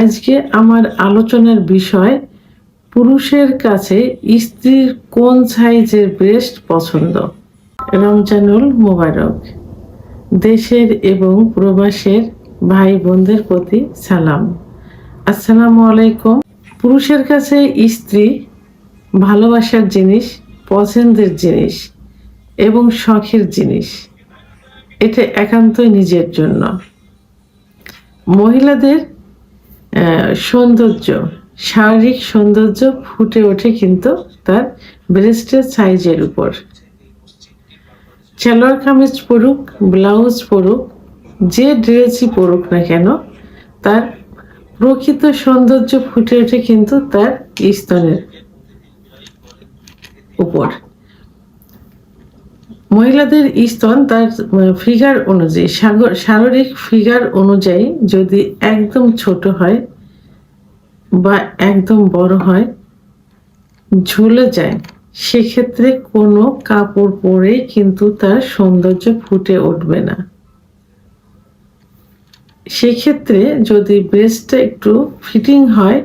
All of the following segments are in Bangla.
আজকে আমার আলোচনার বিষয় পুরুষের কাছে স্ত্রীর কোন সাইজের ব্রেস্ট পছন্দ। রমজানুল মোবারক। দেশের এবং প্রবাসের ভাই বোনদের প্রতি সালাম। আসসালামু আলাইকুম। পুরুষের কাছে স্ত্রী ভালোবাসার জিনিস, পছন্দের জিনিস এবং শখের জিনিস। এটা একান্তই নিজের জন্য। মহিলাদের সৌন্দর্য, শারীরিক সৌন্দর্য ফুটে ওঠে কিন্তু তার ব্রেস্টের সাইজের উপর। সালোয়ার কামিজ পরুক, ব্লাউজ পরুক, যে ড্রেসই পরুক না কেন, তার প্রকৃত সৌন্দর্য ফুটে ওঠে কিন্তু তার স্তনের উপর। মহিলাদের স্তন তার ফিগার অনুযায়ী, শারীরিক ফিগার অনুযায়ী যদি একদম ছোট হয় বা একদম বড় হয়, ঝুলে যায়, সেক্ষেত্রে কোনো কাপড় পরে কিন্তু তার সৌন্দর্য ফুটে উঠবে না। সেক্ষেত্রে যদি ব্রেস্টটা একটু ফিটিং হয়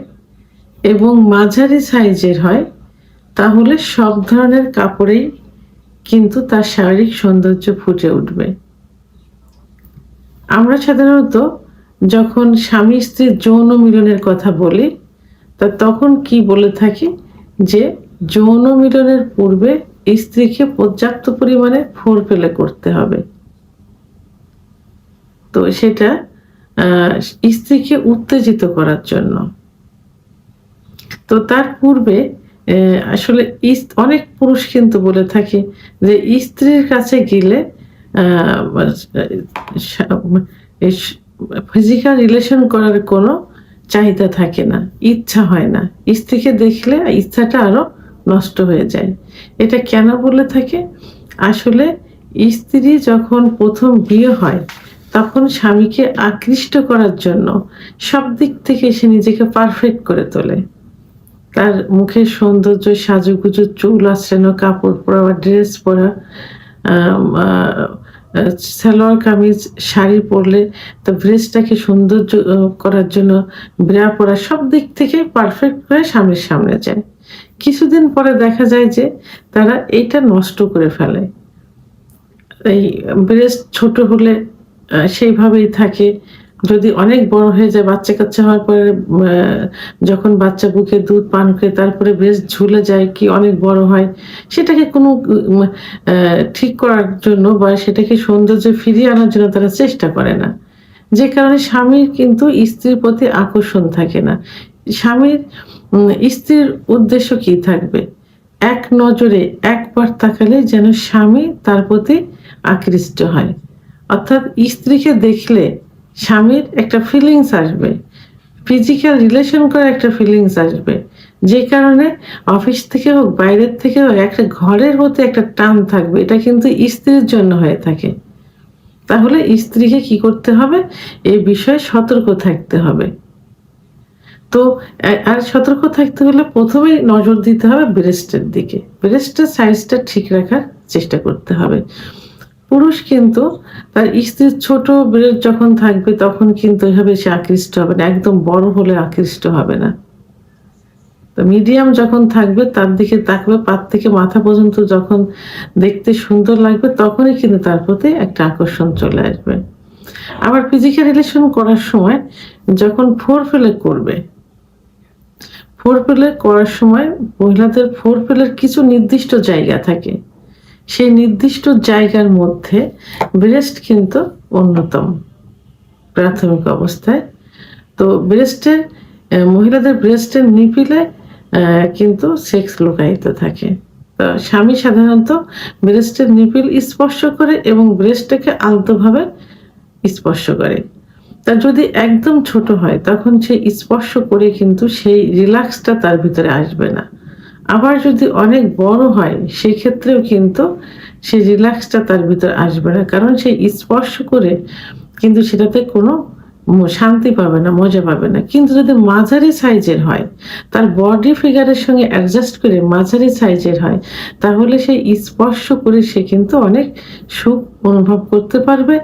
এবং মাঝারি সাইজের হয়, তাহলে সব ধরনের কাপড়েই কিন্তু তার শারীরিক সৌন্দর্য ফুটে উঠবে। আমরা সাধারণত যখন স্বামী স্ত্রীর যৌন মিলনের কথা বলি, তা তখন কি বলে থাকি যে যৌন মিলনের পূর্বে স্ত্রীকে পর্যাপ্ত পরিমাণে ফোরপ্লে করতে হবে। তো সেটা স্ত্রীকে উত্তেজিত করার জন্য। তো তার পূর্বে আসলে অনেক পুরুষ কিন্তু বলে থাকে যে স্ত্রীর কাছে গেলে ফিজিক্যাল রিলেশন করার কোনো চাহিদা থাকে না, ইচ্ছা হয় না। স্ত্রীকে দেখলে ইচ্ছাটা আরো নষ্ট হয়ে যায়। এটা কেন বলে থাকে? আসলে স্ত্রী যখন প্রথম বিয়ে হয়, তখন স্বামীকে আকৃষ্ট করার জন্য সব দিক থেকে সে নিজেকে পারফেক্ট করে তোলে। তার মুখের সৌন্দর্য, সাজুগুজু, চুল আঁচড়ানো, কাপড় পরা, ড্রেস পরা, সালোয়ার কামিজ, শাড়ি পরলে তার ব্রেস্টটাকে সৌন্দর্য করার জন্য ব্রা পরা, সব দিক থেকে পারফেক্ট হয়ে স্বামীর সামনে যায়। কিছুদিন পরে দেখা যায় যে তারা এইটা নষ্ট করে ফেলে। এই ব্রেস্ট ছোট হলে সেইভাবেই থাকে। যদি অনেক বড় হয়ে যায়, বাচ্চা কাচ্চা হওয়ার পরে যখন বাচ্চা বুকে দুধ পান করে তারপরে ব্রেস্ট ঝুলে যায় কি অনেক বড় হয়, সেটাকে কোনো ঠিক করার জন্য বা সেটাকে সৌন্দর্য ফিরিয়ে আনার জন্য তারা চেষ্টা করে না। যে কারণে স্বামীর কিন্তু স্ত্রীর প্রতি আকর্ষণ থাকে না। স্বামীর স্ত্রীর উদ্দেশ্য কি থাকবে? এক নজরে একবার তাকালে যেন স্বামী তার প্রতি আকৃষ্ট হয়। অর্থাৎ স্ত্রীকে দেখলে স্বামীর একটা ফিলিংস আসবে, ফিজিক্যাল রিলেশন করার একটা ফিলিংস আসবে, যে কারণে অফিস থেকে হোক, বাইরের থেকে হোক, একটা ঘরের হতে একটা টান থাকবে। এটা কিন্তু স্ত্রীর জন্য হয়ে থাকে। তাহলে স্ত্রীকে কি করতে হবে? এই বিষয়ে সতর্ক থাকতে হবে। তো আর সতর্ক থাকতে হলে প্রথমেই নজর দিতে হবে ব্রেস্টের দিকে। ব্রেস্টের সাইজটা ঠিক রাখার চেষ্টা করতে হবে। পুরুষ কিন্তু তার স্ত্রীর ছোট ব্রেস্ট যখন থাকবে তখন কিন্তু এভাবে সে আকৃষ্ট হবে না, একদম বড় হলে আকৃষ্ট হবে না। তো মিডিয়াম যখন থাকবে, তার দিকে তাকবে, পা থেকে মাথা পর্যন্ত যখন দেখতে সুন্দর লাগবে, তখনই কিন্তু তার প্রতি একটা আকর্ষণ চলে আসবে। আবার ফিজিক্যাল রিলেশন করার সময় যখন ফোরপ্লে করবে, ফোরপ্লে করার সময় মহিলাদের ফোরপ্লের কিছু নির্দিষ্ট জায়গা থাকে। সেই নির্দিষ্ট জায়গার মধ্যে ব্রেস্ট কিন্তু অন্যতম প্রাথমিক অবস্থায়। তো ব্রেস্টের মহিলাদের ব্রেস্টের নিপিলে কিন্তু সেক্স লুকায়িত থাকে। তো স্বামী সাধারণত ব্রেস্টের নিপিল স্পর্শ করে এবং ব্রেস্টটাকে আলতোভাবে স্পর্শ করে। তা যদি একদম ছোট হয়, তখন সে স্পর্শ করে কিন্তু সেই রিল্যাক্সটা তার ভিতরে আসবে না। আবার যদি অনেক বড় হয়, সেক্ষেত্রেও কিন্তু সেই রিল্যাক্সটা তার ভিতরে আসবে না, কারণ সে স্পর্শ করে কিন্তু সেটাতে কোনো শান্তি পাবে না, মজা পাবে না। কিন্তু যদি মাঝারি সাইজের হয়, তার বডি ফিগারের সঙ্গে অ্যাডজাস্ট করে মাঝারি সাইজের হয়, তাহলে সেই স্পর্শ করে সে কিন্তু অনেক সুখ অনুভব করতে পারবে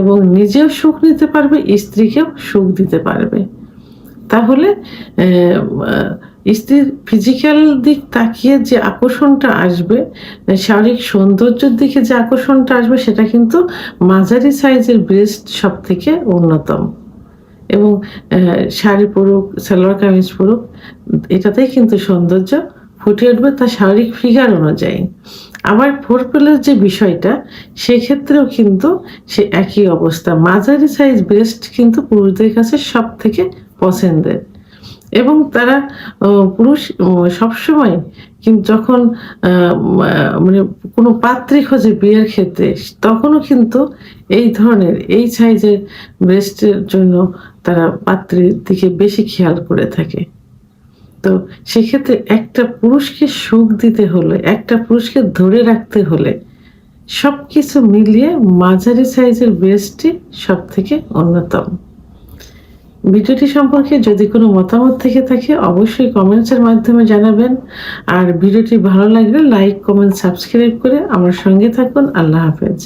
এবং নিজেও সুখ নিতে পারবে, স্ত্রীকেও সুখ দিতে পারবে। তাহলে স্ত্রীর ফিজিক্যাল দিক তাকিয়ে যে আকর্ষণটা আসবে, শারীরিক সৌন্দর্যের দিকে যে আকর্ষণটা আসবে, সেটা কিন্তু মাঝারি সাইজের ব্রেস্ট সব থেকে অন্যতম। এবং শাড়ি পরুক, সালোয়ার কামিজ পরুক, এটাতেই কিন্তু সৌন্দর্য ফুটে উঠবে তার শারীরিক ফিগার অনুযায়ী। আবার ফোরপ্লের যে বিষয়টা, সেক্ষেত্রেও কিন্তু সে একই অবস্থা। মাঝারি সাইজ ব্রেস্ট কিন্তু পুরুষদের কাছে সব থেকে পছন্দের, এবং তারা পুরুষ সবসময় কিন্তু যখন মানে কোনো পাত্রী খোঁজে বিয়ের ক্ষেত্রে, তখনও কিন্তু এই ধরনের এই সাইজের ব্রেস্টের জন্য তারা পাত্রীর দিকে বেশি খেয়াল করে থাকে। তো সেক্ষেত্রে একটা পুরুষকে সুখ দিতে হলে, একটা পুরুষকে ধরে রাখতে হলে সবকিছু মিলিয়ে মাঝারি সাইজের ব্রেস্টই সব থেকে অন্যতম। ভিডিওটি সম্পর্কে যদি কোনো মতামত থেকে থাকে অবশ্যই কমেন্টসের মাধ্যমে জানাবেন। আর ভিডিওটি ভালো লাগলে লাইক, কমেন্ট, সাবস্ক্রাইব করে আমার সঙ্গে থাকুন। আল্লাহ হাফেজ।